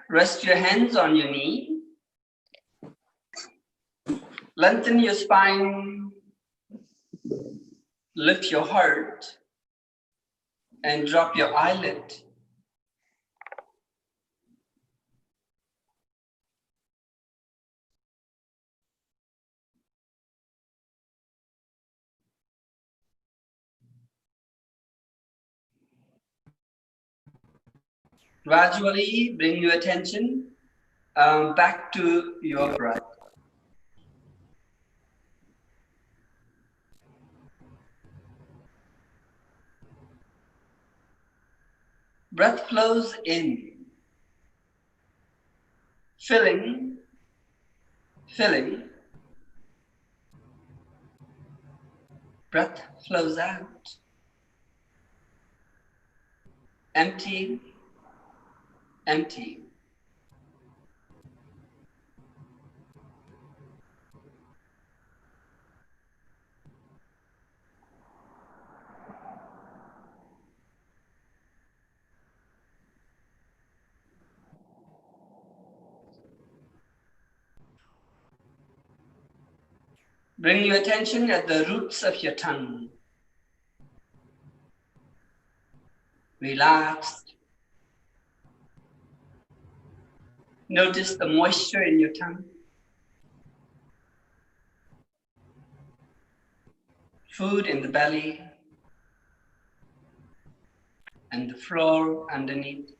rest your hands on your knee. Lengthen your spine. Lift your heart and drop your eyelid. Gradually bring your attention back to your breath. Breath flows in, filling. Breath flows out, emptying. Bring your attention at the roots of your tongue. Relaxed. Notice the moisture in your tongue. Food in the belly and the floor underneath.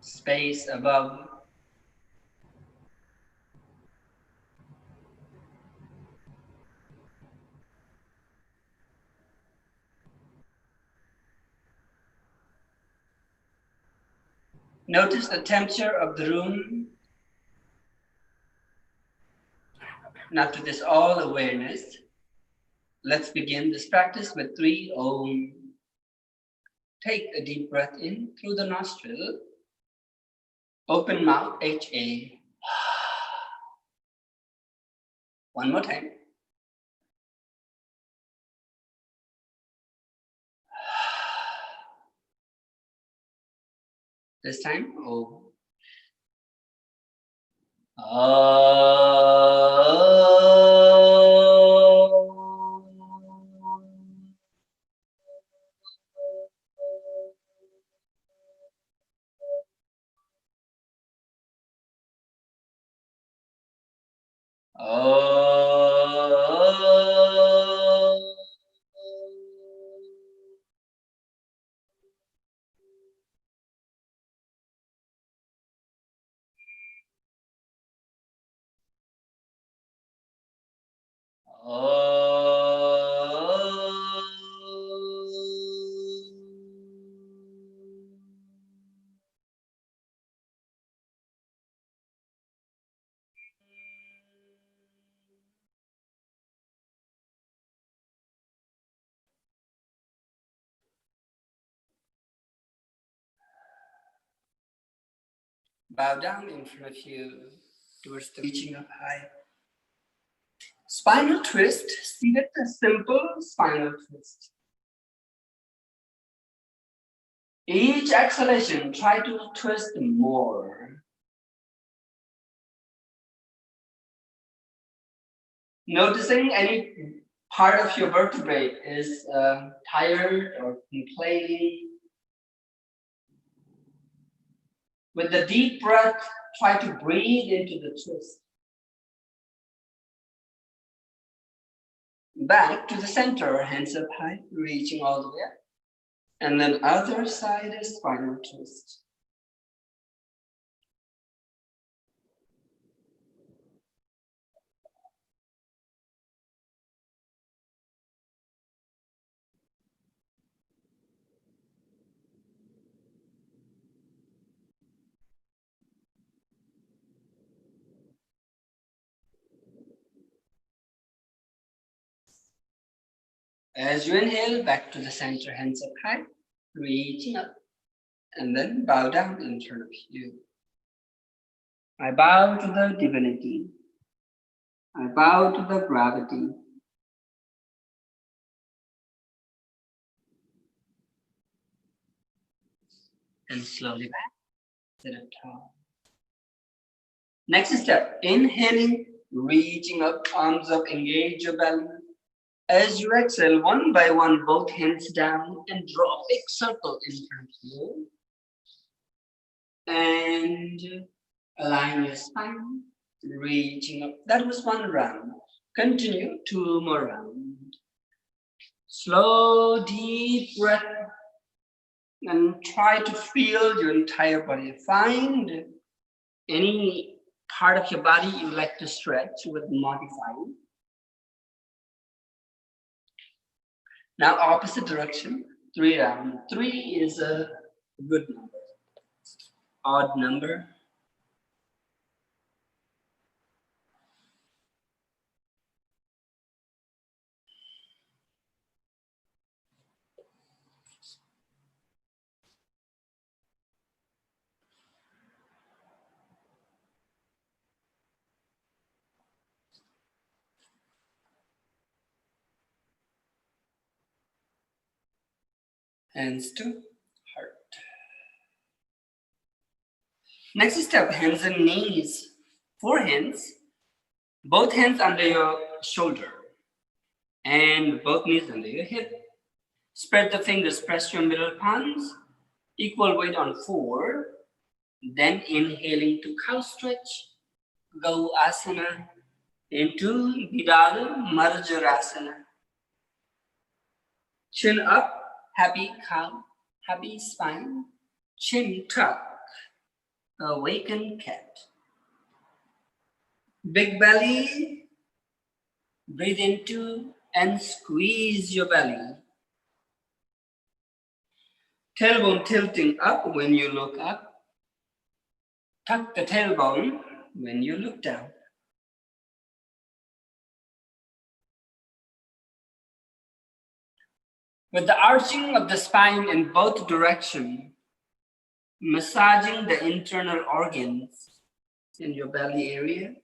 Space above. Notice the temperature of the room. Now to this all awareness, let's begin this practice with 3 Om. Take a deep breath in through the nostril. Open mouth, HA. One more time. This time, Om. Bow down in front of you towards the reaching up high. Spinal twist, seated, a simple spinal twist. Each exhalation, try to twist more. Noticing any part of your vertebrae is tired or complaining. With the deep breath, try to breathe into the twist. Back to the center, hands up high, reaching all the way up. And then other side is spinal twist. As you inhale, back to the center, hands up high, reaching up, and then bow down in front of you. I bow to the divinity. I bow to the gravity. and slowly back. Sit up tall. Next step, inhaling, reaching up, arms up, engage your belly. As you exhale, one by one, both hands down and draw a big circle in front of you. And align your spine, reaching up. That was one round. Continue 2 more rounds. Slow, deep breath. And try to feel your entire body. Find any part of your body you like to stretch with modifying. Now opposite direction, 3 rounds. 3 is a good number. Odd number. Hands to heart. Next step, hands and knees. 4 hands. Both hands under your shoulder. And both knees under your hip. Spread the fingers, press your middle palms. Equal weight on 4. Then inhaling to cow stretch. Go asana. Into Vidala Marjarasana. Chin up. Happy cow, happy spine, chin tuck, awakened cat. Big belly, breathe into and squeeze your belly. Tailbone tilting up when you look up. Tuck the tailbone when you look down. With the arching of the spine in both directions, massaging the internal organs in your belly area.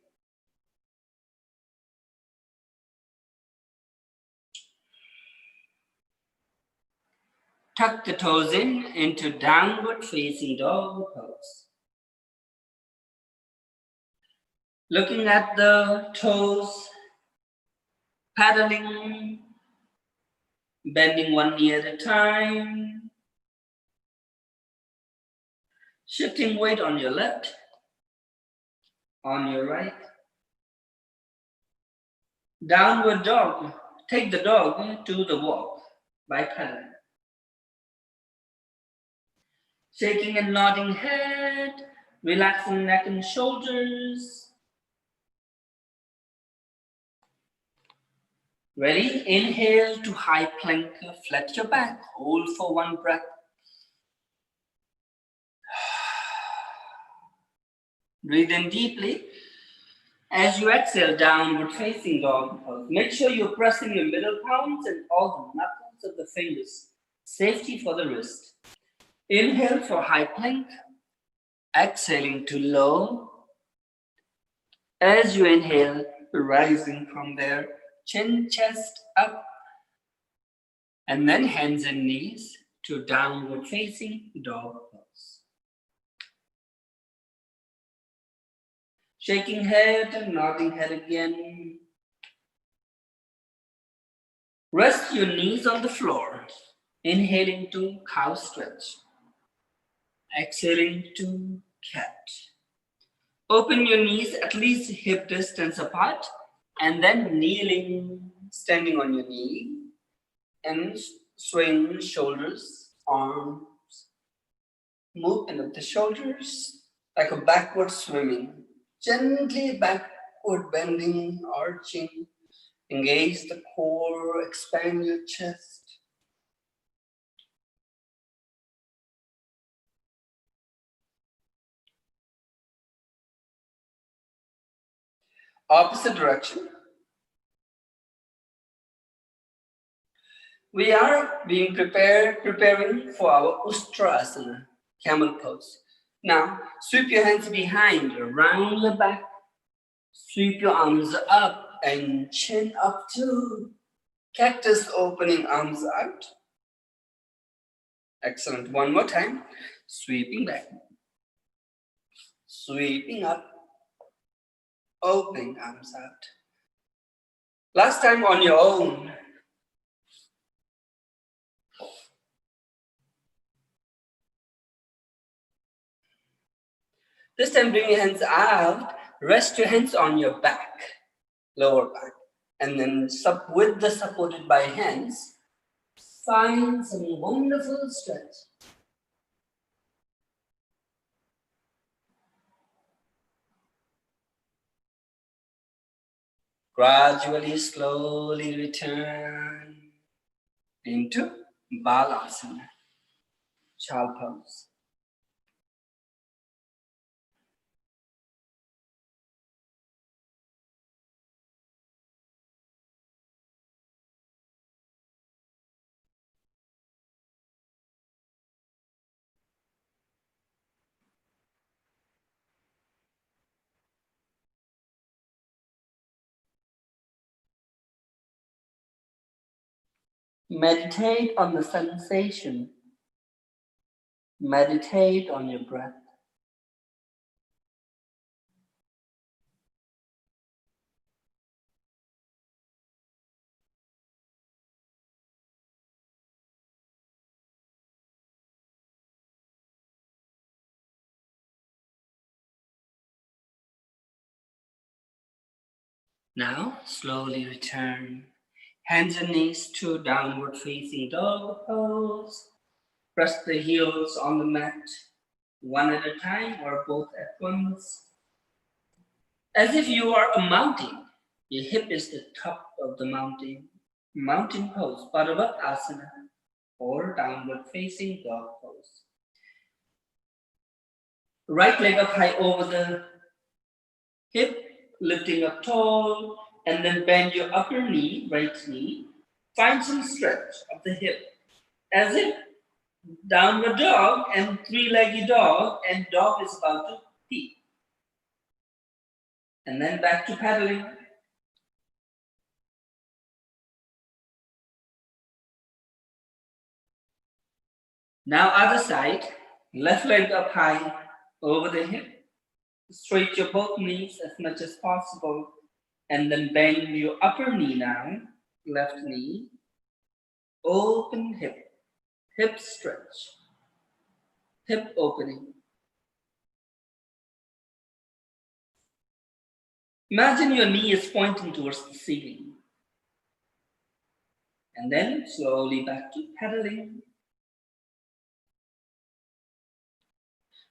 Tuck the toes in into downward facing dog pose. Looking at the toes, paddling, bending one knee at a time, shifting weight on your left, on your right. Downward dog, take the dog to the walk by paddling. Shaking and nodding head, relaxing neck and shoulders. Ready? Inhale to high plank, flat your back, hold for 1 breath. Breathe in deeply. As you exhale, downward facing dog pose. Make sure you're pressing your middle palms and all the knuckles of the fingers. Safety for the wrist. Inhale for high plank. Exhaling to low. As you inhale, rising from there, chin, chest up. And then hands and knees to downward facing dog pose. Shaking head and nodding head again. Rest your knees on the floor. Inhaling to cow stretch. Exhaling to cat. Open your knees at least hip distance apart and then kneeling, standing on your knee and swing shoulders, arms. Movement of the shoulders like a backward swimming. Gently backward bending, arching. Engage the core, expand your chest. Opposite direction. We are preparing for our Ustrasana, camel pose. Now, sweep your hands behind, around the back. Sweep your arms up and chin up too. Cactus opening arms out. Excellent. One more time. sweeping back, sweeping up, opening arms out. Last time on your own. This time bring your hands out, rest your hands on your back, lower back, and then with the supported by hands, find some wonderful stretch. Gradually, slowly return into Balasana, child pose. Meditate on the sensation. Meditate on your breath. Now, slowly return. Hands and knees to downward facing dog pose. Press the heels on the mat, one at a time or both at once. As if you are a mountain, your hip is the top of the mountain. Mountain pose, Parvatasana, or downward facing dog pose. Right leg up high over the hip, lifting up tall, and then bend your upper knee, right knee. Find some stretch of the hip, as if downward dog and three-legged dog, and dog is about to pee. And then back to paddling. Now other side, left leg up high over the hip. Straight your both knees as much as possible, and then bend your upper knee now, left knee. Open hip, hip stretch, hip opening. Imagine your knee is pointing towards the ceiling. And then slowly back to paddling.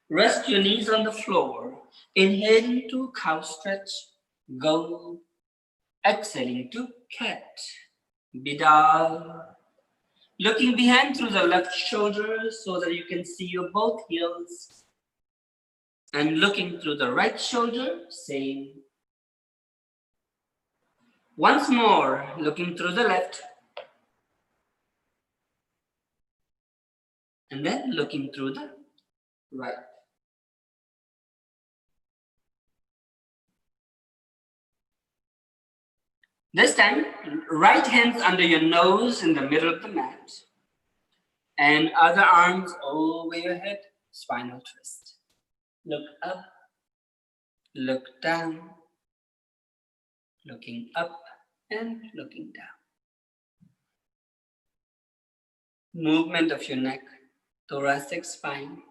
Rest your knees on the floor. Inhaling to cow stretch, go. Exhaling to cat, Bidal. Looking behind through the left shoulder so that you can see your both heels. And looking through the right shoulder, same. Once more, looking through the left. And then looking through the right. This time, right hands under your nose in the middle of the mat. And other arms over your head, spinal twist. Look up, look down, looking up and looking down. Movement of your neck, thoracic spine.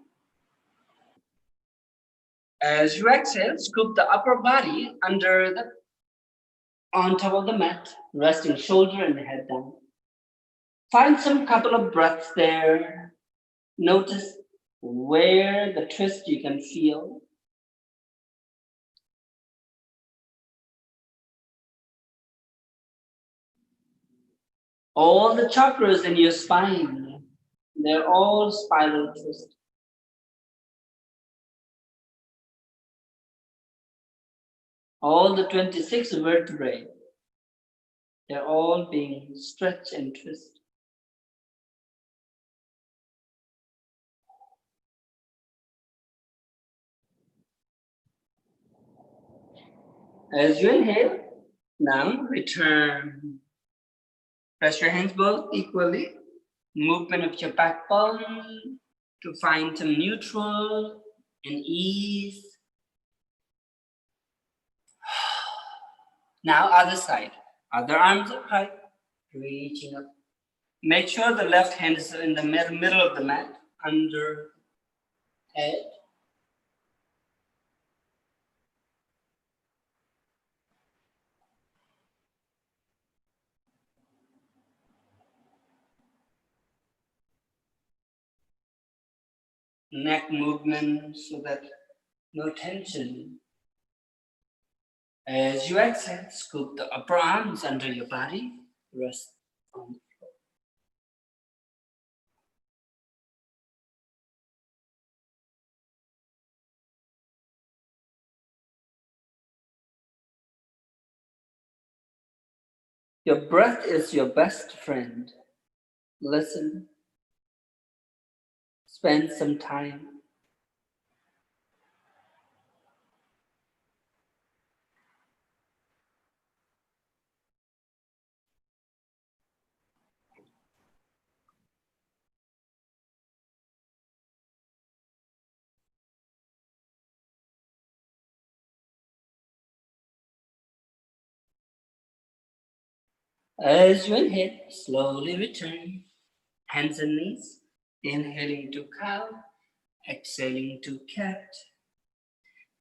As you exhale, scoop the upper body on top of the mat, resting shoulder and head down. Find some couple of breaths there. Notice where the twist you can feel. All the chakras in your spine, they're all spiral twist. All the 26 vertebrae, they're all being stretched and twisted. As you inhale, now return. Press your hands both equally. Movement of your backbone. to find some neutral and ease. Now other side, other arms up high, reaching up. Make sure the left hand is in the middle of the mat, under head. Neck movement so that no tension. As you exhale, scoop the upper arms under your body, rest on the floor. Your breath is your best friend. Listen. Spend some time. As you inhale, slowly return. Hands and knees. Inhaling to cow. Exhaling to cat.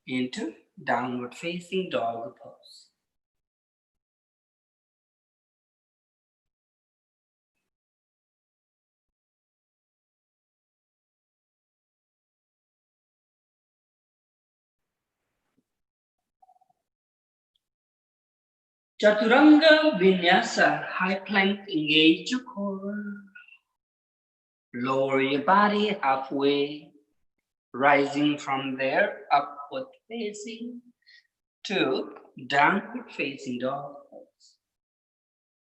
Into downward facing dog pose. Chaturanga Vinyasa, high plank, engage your core. Lower your body halfway, rising from there, upward facing to downward facing dog pose.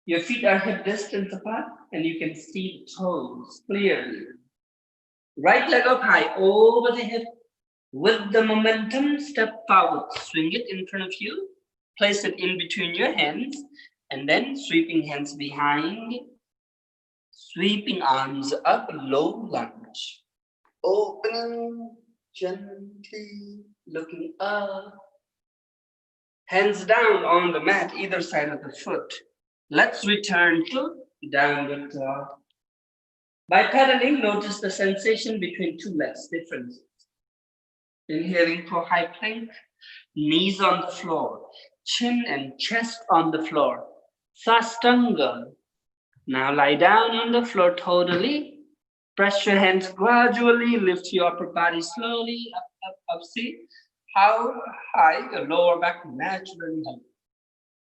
Your feet are hip distance apart and you can see the toes clearly. Right leg up high over the hip. With the momentum, step forward, swing it in front of you, place it in between your hands, and then sweeping hands behind, sweeping arms up, low lunge. Opening gently, looking up. Hands down on the mat, either side of the foot. Let's return to downward dog. By pedaling, notice the sensation between two legs, differences. Inhaling for high plank, knees on the floor, chin and chest on the floor. Sastanga. Now lie down on the floor totally. Press your hands gradually, lift your upper body slowly, up, up, up. See how high your lower back naturally helps.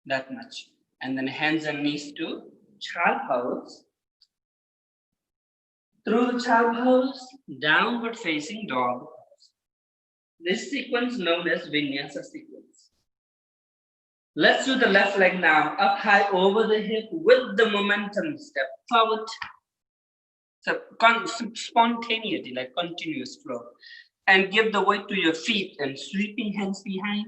That much. And then hands and knees to child pose. Through the child pose, downward facing dog. This sequence known as Vinyasa sequence. Let's do the left leg now. Up high over the hip with the momentum. Step forward. So spontaneity, like continuous flow. And give the weight to your feet and sweeping hands behind.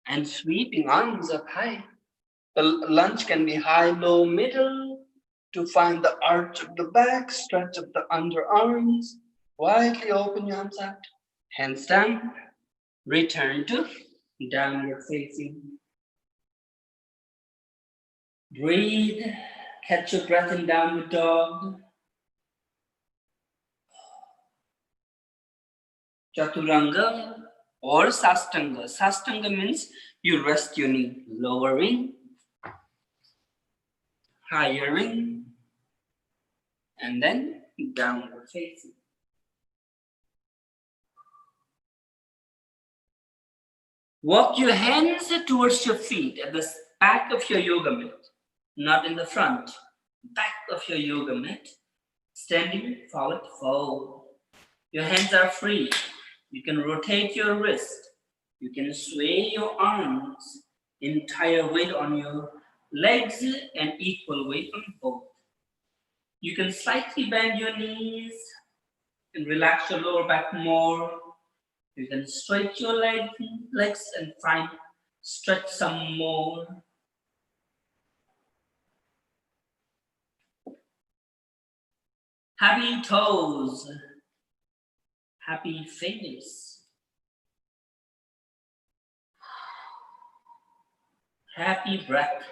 And sweeping arms up high. The lunge can be high, low, middle to find the arch of the back, stretch of the underarms. Widely open your arms out. Hands down, return to downward facing. Breathe, catch your breath in downward dog. Chaturanga or Sastanga. Sastanga means you rest your knee, lowering, highering, and then downward facing. Walk your hands towards your feet at the back of your yoga mat, not in the front, back of your yoga mat, standing forward fold. Your hands are free. You can rotate your wrist. You can sway your arms, entire weight on your legs and equal weight on both. You can slightly bend your knees and relax your lower back more. You can stretch your legs and stretch some more. Happy toes. happy face, happy breath.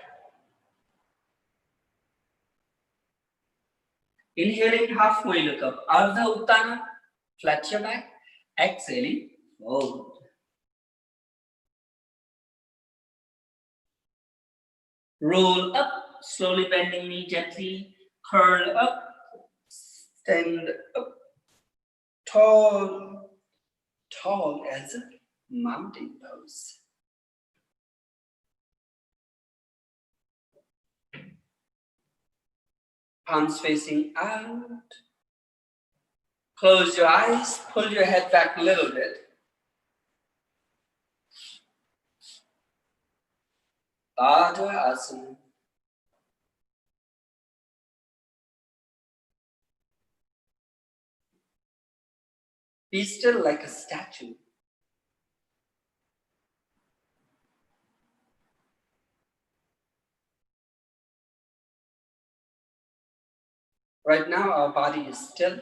Inhaling halfway, look up, Ardha Uttana, flat your back. Exhaling, fold. Roll up, slowly bending knee gently, curl up, stand up, tall, tall as a mountain pose. Palms facing out. Close your eyes, pull your head back a little bit. Ardha Asana. Be still like a statue. Right now, our body is still,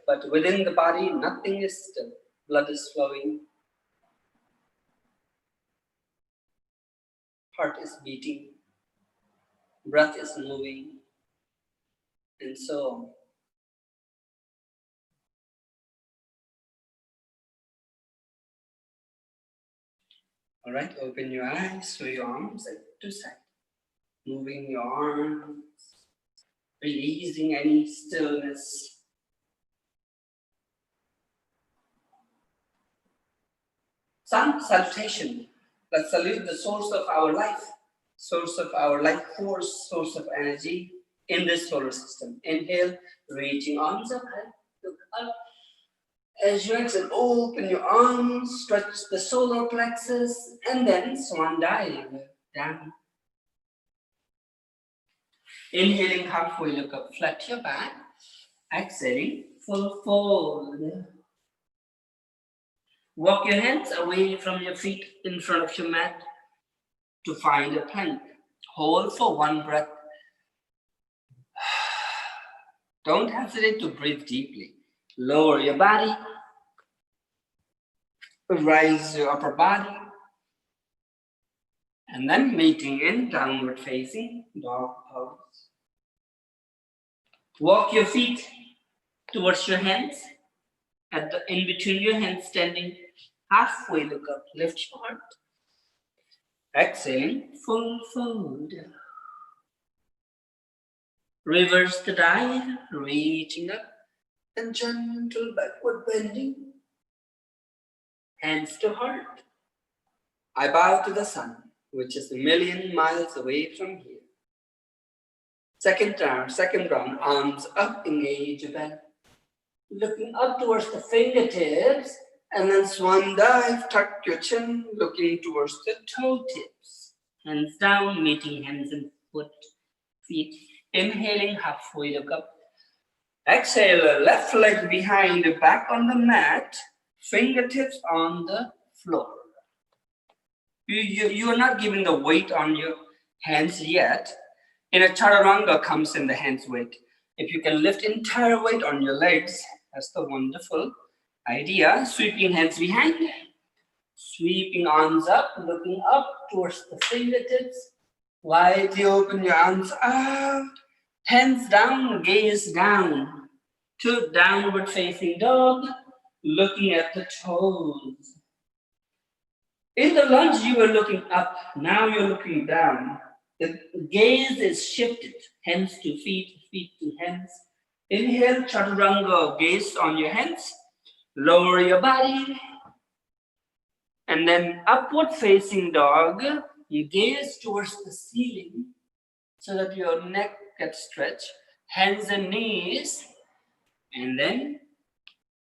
but within the body, nothing is still. Blood is flowing, heart is beating, breath is moving, and so on. All right, open your eyes, sway your arms side to side, moving your arms, releasing any stillness. Sun salutation. Let's salute the source of our life, source of our life force, source of energy in this solar system. Inhale, reaching arms up, look up. As you exhale, open your arms, stretch the solar plexus, and then swan dive down. Inhaling halfway, look up, flat your back. Exhaling, full fold. Walk your hands away from your feet in front of your mat to find a plank. Hold for one breath. Don't hesitate to breathe deeply. Lower your body. Rise your upper body. And then meeting in downward facing dog pose. Walk your feet towards your hands. In between your hands, standing halfway, look up, lift your heart. Exhaling, full fold. Reverse the dive, reaching up, and gentle backward bending. Hands to heart. I bow to the sun, which is 1,000,000 miles away from here. Second round, arms up, engage your belly. Looking up towards the fingertips, and then swan dive, tuck your chin, looking towards the toe tips. Hands down, meeting hands and feet. Inhaling, halfway look up. Exhale, left leg behind, back on the mat, fingertips on the floor. You are not giving the weight on your hands yet. In a chaturanga comes in the hands weight. If you can lift entire weight on your legs, that's the wonderful idea. Sweeping hands behind, sweeping arms up, looking up towards the fingertips. Widely open your arms out, hands down, gaze down to downward facing dog, looking at the toes. In the lunge, you were looking up, now you're looking down. The gaze is shifted, hands to feet, feet to hands. Inhale, chaturanga, gaze on your hands, lower your body, and then upward facing dog, you gaze towards the ceiling so that your neck gets stretched, hands and knees, and then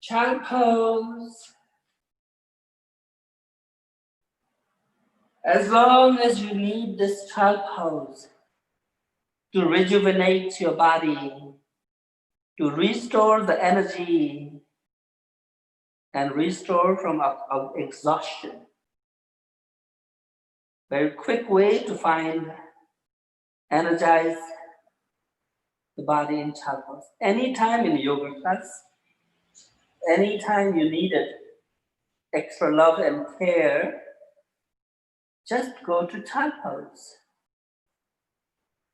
child pose. As long as you need this child pose to rejuvenate your body, to restore the energy and restore from exhaustion. Very quick way to energize the body in child pose. Anytime in yoga class, Anytime you needed extra love and care, just go to child pose.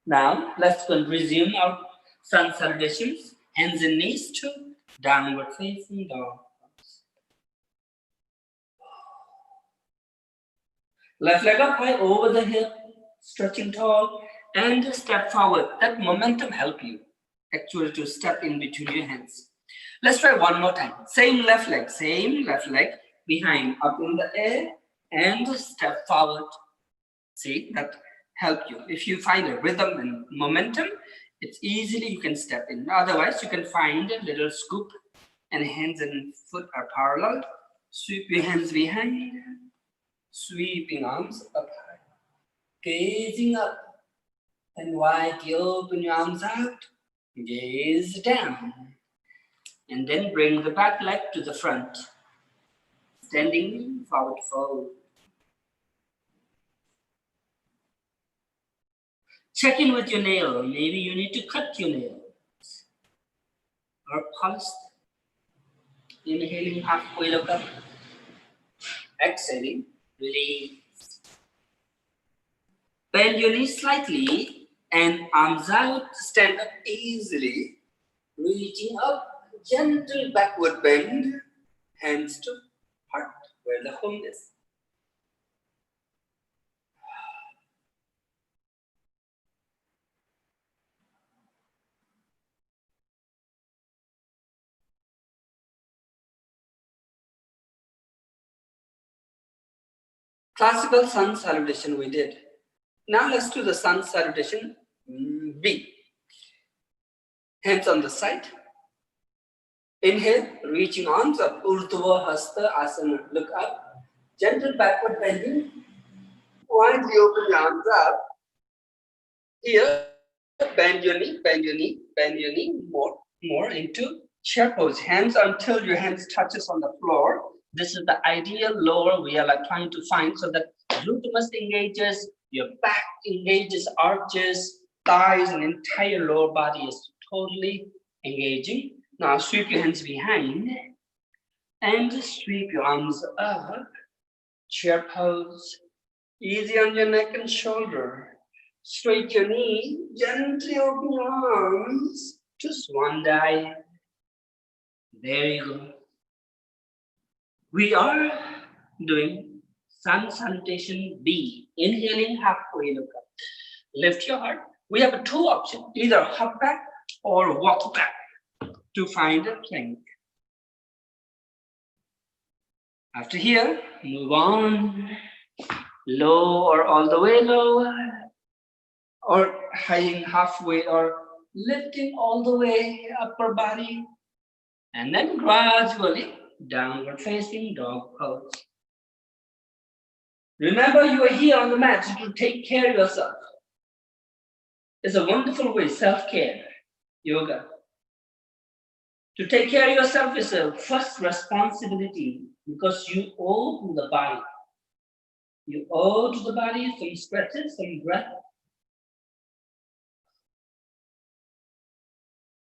Now, let's resume our sun salutations. Hands and knees to downward facing dog. Left leg up high over the hip, stretching tall, and step forward. That momentum help you actually to step in between your hands. Let's try one more time. Same left leg behind, up in the air, and step forward. See, that help you. If you find a rhythm and momentum, it's easily you can step in. Otherwise, you can find a little scoop and hands and foot are parallel. Sweep your hands behind, sweeping arms up high. Gazing up and widely open your arms out. Gaze down. And then bring the back leg to the front. Standing forward fold. Check in with your nail. Maybe you need to cut your nails. Or polish. Inhaling halfway, look up. Exhaling, release. Bend your knees slightly and arms out. Stand up easily. Reaching up, gentle backward bend. Hands to heart, where the home is. Classical sun salutation we did. Now let's do the sun salutation B. Hands on the side. Inhale, reaching arms up, Urdhva Hasta Asana. Look up. Gentle backward bending. Widely open your arms up. Here, bend your knee more into chair pose. Hands until your hands touches on the floor. This is the ideal lower we are like trying to find so that gluteus engages, your back engages, arches, thighs, and entire lower body is totally engaging. Now sweep your hands behind and sweep your arms up. Chair pose. Easy on your neck and shoulder. Straight your knee, gently open your arms to swan dive. There you go. We are doing sun salutation B. Inhaling halfway, look up. Lift your heart. We have two options, either hop back or walk back to find a plank. After here, move on. Low or all the way lower. Or hanging halfway or lifting all the way upper body. And then gradually downward facing dog pose. Remember, you are here on the mat to take care of yourself. It's a wonderful way, self-care, yoga. To take care of yourself is a first responsibility because you owe to the body. You owe to the body some stretches, some breath.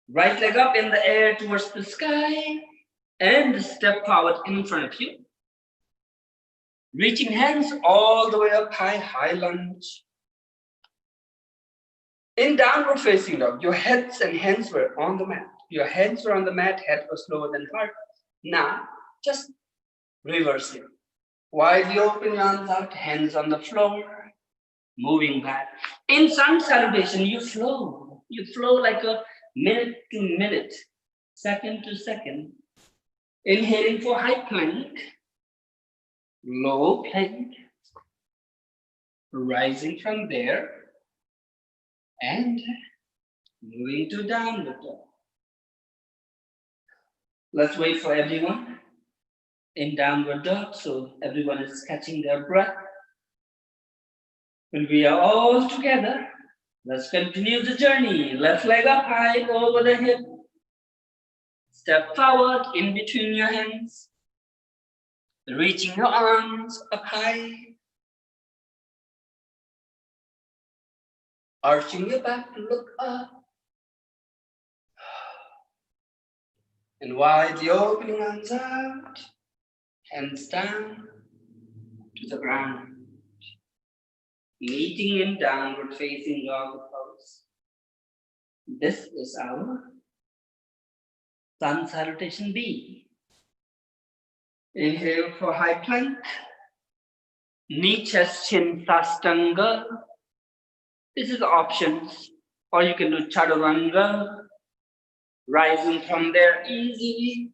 Right leg up in the air towards the sky and step forward in front of you. Reaching hands all the way up high, high lunge. In downward facing dog, your heads and hands were on the mat. Your hands were on the mat, head was lower than heart. Now, just reverse it. Widely open your arms out, hands on the floor, moving back. In sun salutation, you flow. You flow like a minute to minute, second to second. Inhaling for high plank, low plank, rising from there, and moving to downward dog. Let's wait for everyone in downward dog so everyone is catching their breath. When we are all together, let's continue the journey. Left leg up high over the hip. Step forward in between your hands. Reaching your arms up high. Arching your back, look up. And widely opening arms out, hands down to the ground. Meeting in downward facing dog pose. This is our sun salutation B. Inhale for high plank. Knee, chest, chin, sastanga. This is options. Or you can do chaturanga. Rising from there easily.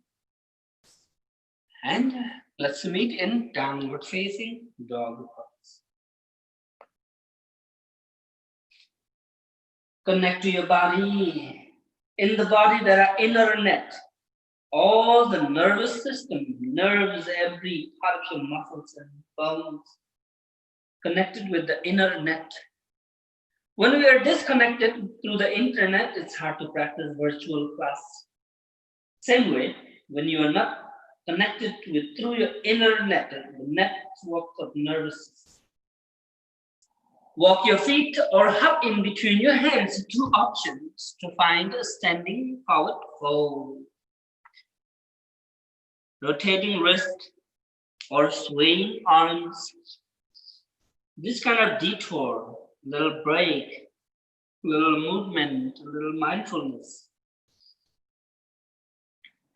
And let's meet in downward facing dog pose. Connect to your body. In the body, there are inner net. All the nervous system, nerves, every part of your muscles and bones, connected with the inner net. When we are disconnected through the internet, it's hard to practice virtual class. Same way, when you are not connected through your inner net, the network of nervous system. Walk your feet or hop in between your hands, two options to find a standing forward fold. Rotating wrist or swaying arms. This kind of detour, little break, little movement, little mindfulness.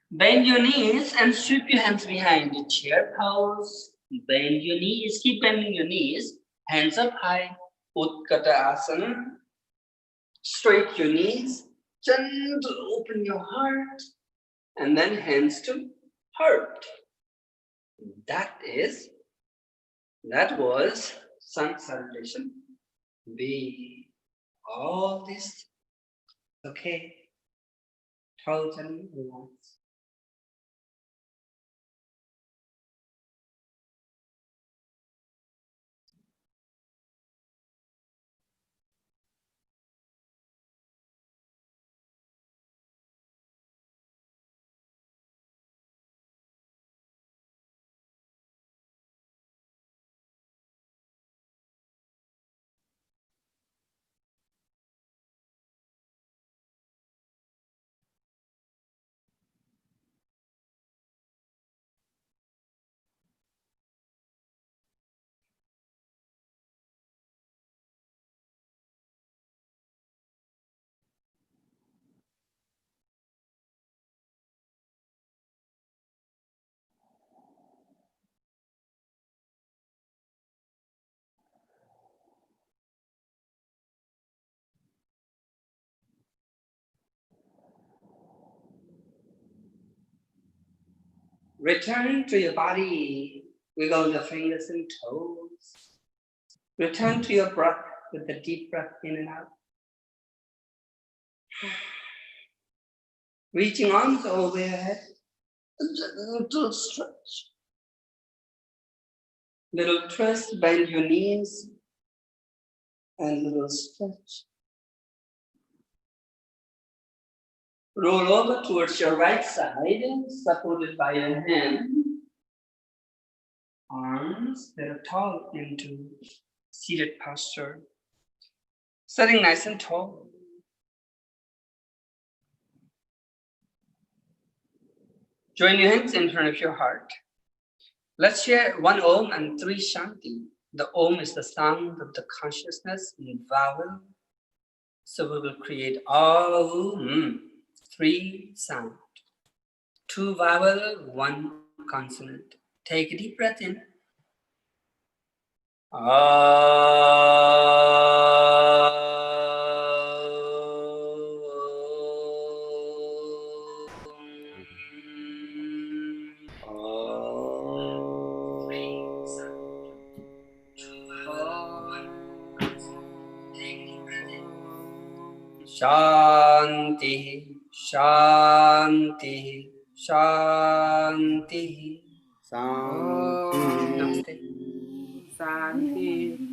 Bend your knees and sweep your hands behind the chair pose. Bend your knees, keep bending your knees, hands up high. Utkata asana. Straight your knees, gentle open your heart, and then hands to heart. That was sun salutation B. All this okay. Totally relaxed. Return to your body. Wiggle your fingers and toes. Return to your breath with a deep breath in and out. Reaching arms over your head. A little stretch. Little twist, bend your knees. And little stretch. Roll over towards your right side, supported by your hand. Arms that are tall into seated posture. Sitting nice and tall. Join your hands in front of your heart. Let's share one Om and three Shanti. The Om is the sound of the consciousness in vowel. So we will create all three sound. Two vowel, one consonant. Take a deep breath in. Shanti, Shanti, Shanti. Shanti. Namaste. Shanti.